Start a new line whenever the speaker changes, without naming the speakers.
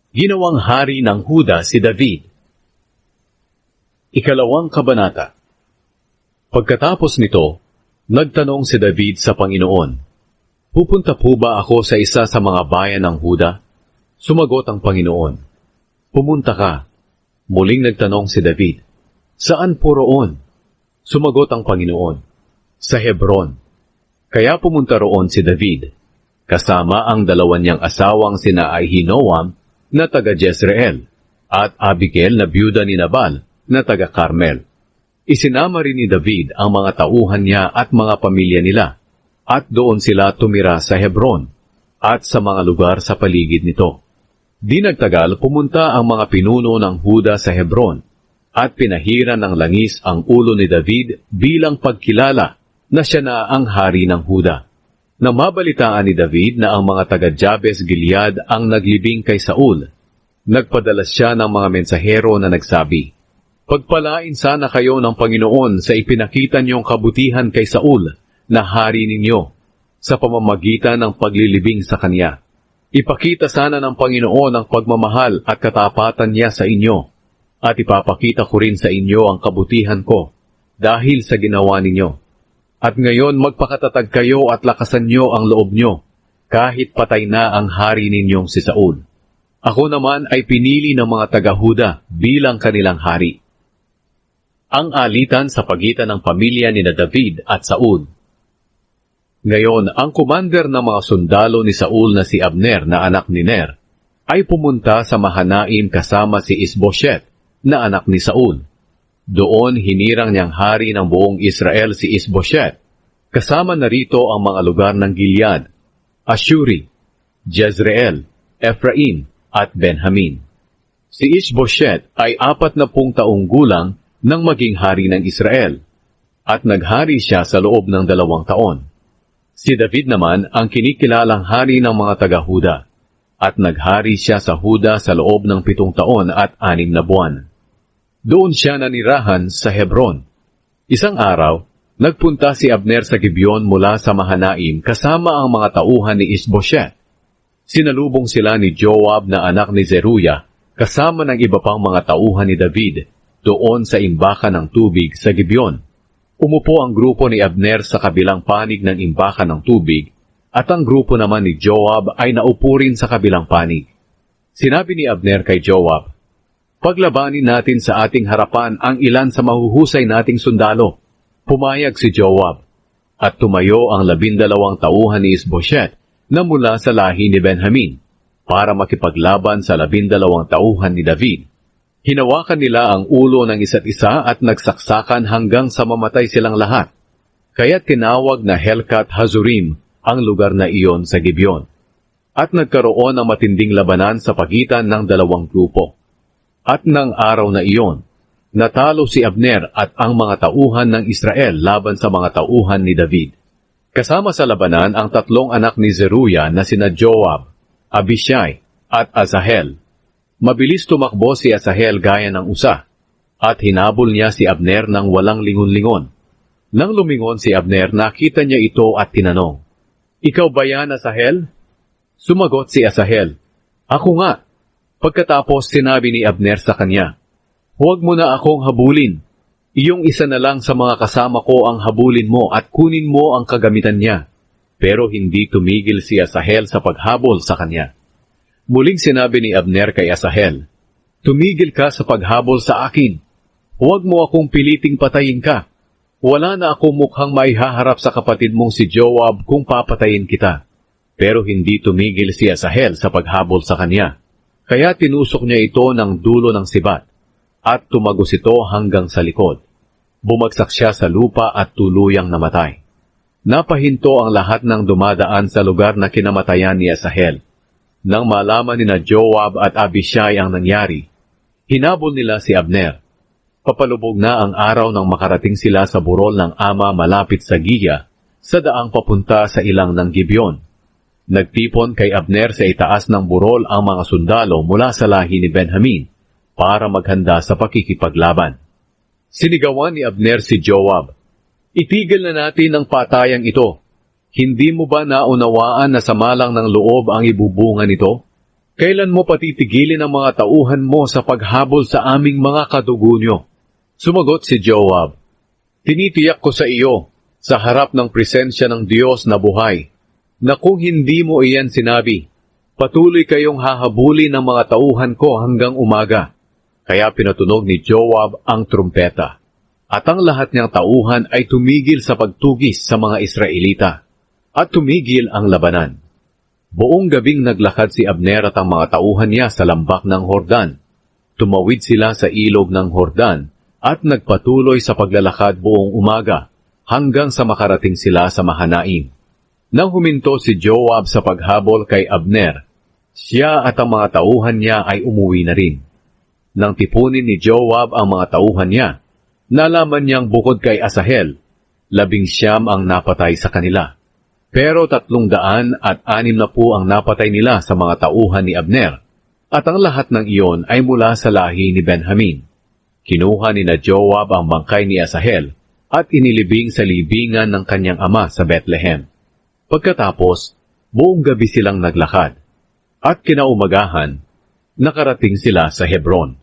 Ginawang hari ng Huda si David. Ikalawang kabanata. Pagkatapos nito, nagtanong si David sa Panginoon, "Pupunta po ba ako sa isa sa mga bayan ng Huda?" Sumagot ang Panginoon, "Pumunta ka." Muling nagtanong si David, "Saan po roon?" Sumagot ang Panginoon, "Sa Hebron." Kaya pumunta roon si David, kasama ang dalawa niyang asawang sina Ahinoam na taga Jezreel, at Abigail na byuda ni Nabal na taga Carmel. Isinama rin ni David ang mga tauhan niya at mga pamilya nila, at doon sila tumira sa Hebron, at sa mga lugar sa paligid nito. Di nagtagal pumunta ang mga pinuno ng Huda sa Hebron, at pinahiran ng langis ang ulo ni David bilang pagkilala na siya na ang hari ng Huda. Nang mabalitaan ni David na ang mga taga-Jabes Gilead ang naglibing kay Saul, nagpadala siya ng mga mensahero na nagsabi, "Pagpalain sana kayo ng Panginoon sa ipinakita niyong kabutihan kay Saul na hari ninyo sa pamamagitan ng paglilibing sa kanya. Ipakita sana ng Panginoon ang pagmamahal at katapatan niya sa inyo, at ipapakita ko rin sa inyo ang kabutihan ko dahil sa ginawa ninyo. At ngayon magpakatatag kayo at lakasan niyo ang loob niyo, kahit patay na ang hari ninyong si Saul. Ako naman ay pinili ng mga taga-Huda bilang kanilang hari." Ang alitan sa pagitan ng pamilya ni David at Saul. Ngayon, ang commander ng mga sundalo ni Saul na si Abner na anak ni Ner, ay pumunta sa Mahanaim kasama si Isbosheth na anak ni Saul. Doon hinirang niyang hari ng buong Israel si Isbosheth. Kasama na rito ang mga lugar ng Gilead, Ashuri, Jezreel, Ephraim, at Benjamin. Si Isbosheth ay 40 taong gulang nang maging hari ng Israel, at naghari siya sa loob ng 2 taon. Si David naman ang kinikilalang hari ng mga taga-Huda, at naghari siya sa Huda sa loob ng 7 taon at 6 na buwan. Doon siya nanirahan sa Hebron. Isang araw, nagpunta si Abner sa Gibeon mula sa Mahanaim kasama ang mga tauhan ni Isbosheth. Sinalubong sila ni Joab na anak ni Zeruya kasama ng iba pang mga tauhan ni David doon sa imbakan ng tubig sa Gibeon. Umupo ang grupo ni Abner sa kabilang panig ng imbakan ng tubig, at ang grupo naman ni Joab ay naupo rin sa kabilang panig. Sinabi ni Abner kay Joab, "Paglabanin natin sa ating harapan ang ilan sa mahuhusay nating sundalo." Pumayag si Joab, at tumayo ang 12 tauhan ni Isbosheth na mula sa lahi ni Benjamin para makipaglaban sa 12 tauhan ni David. Hinawakan nila ang ulo ng isa't isa at nagsaksakan hanggang sa mamatay silang lahat. Kaya tinawag na Helkat Hazurim ang lugar na iyon sa Gibeon. At nagkaroon ng matinding labanan sa pagitan ng 2 grupo. At ng araw na iyon, natalo si Abner at ang mga tauhan ng Israel laban sa mga tauhan ni David. Kasama sa labanan ang 3 anak ni Zeruya na sina Joab, Abishai, at Asahel. Mabilis tumakbo si Asahel gaya ng usa, at hinabol niya si Abner ng walang lingon-lingon. Nang lumingon si Abner, nakita niya ito at tinanong, "Ikaw ba yan, Asahel?" Sumagot si Asahel, "Ako nga." Pagkatapos sinabi ni Abner sa kanya, "Huwag mo na akong habulin. Iyong isa na lang sa mga kasama ko ang habulin mo at kunin mo ang kagamitan niya." Pero hindi tumigil si Asahel sa paghabol sa kanya. Muling sinabi ni Abner kay Asahel, "Tumigil ka sa paghabol sa akin. Huwag mo akong piliting patayin ka. Wala na akong mukhang maihaharap sa kapatid mong si Joab kung papatayin kita." Pero hindi tumigil si Asahel sa paghabol sa kanya. Kaya tinusok niya ito ng dulo ng sibat, at tumagos ito hanggang sa likod. Bumagsak siya sa lupa at tuluyang namatay. Napahinto ang lahat ng dumadaan sa lugar na kinamatayan ni Asahel. Nang malaman ni na Joab at Abishai ang nangyari, hinabol nila si Abner. Papalubog na ang araw nang makarating sila sa burol ng ama malapit sa Giya, sa daang papunta sa ilang ng Gibeon. Nagtipon kay Abner sa itaas ng burol ang mga sundalo mula sa lahi ni Benjamin para maghanda sa pakikipaglaban. Sinigawan ni Abner si Joab, "Itigil na natin ang patayang ito. Hindi mo ba naunawaan na samalang ng loob ang ibubunga nito? Kailan mo patitigilin ang mga tauhan mo sa paghabol sa aming mga kadugo? Sumagot si Joab, tinitiyak ko sa iyo, sa harap ng presensya ng Diyos na buhay, na kung hindi mo iyan sinabi, patuloy kayong hahabulin ng mga tauhan ko hanggang umaga. Kaya pinatunog ni Joab ang trumpeta, at ang lahat niyang tauhan ay tumigil sa pagtugis sa mga Israelita, at tumigil ang labanan. Buong gabing naglakad si Abner at ang mga tauhan niya sa lambak ng Hordan. Tumawid sila sa ilog ng Hordan at nagpatuloy sa paglalakad buong umaga hanggang sa makarating sila sa Mahanaim. Nang huminto si Joab sa paghabol kay Abner, siya at ang mga tauhan niya ay umuwi na rin. Nang tipunin ni Joab ang mga tauhan niya, nalaman niyang bukod kay Asahel, 19 ang napatay sa kanila. Pero 360 ang napatay nila sa mga tauhan ni Abner, at ang lahat ng iyon ay mula sa lahi ni Benjamin. Kinuha ni na Joab ang bangkay ni Asahel at inilibing sa libingan ng kanyang ama sa Bethlehem. Pagkatapos, buong gabi silang naglakad, at kinaumagahan, nakarating sila sa Hebron.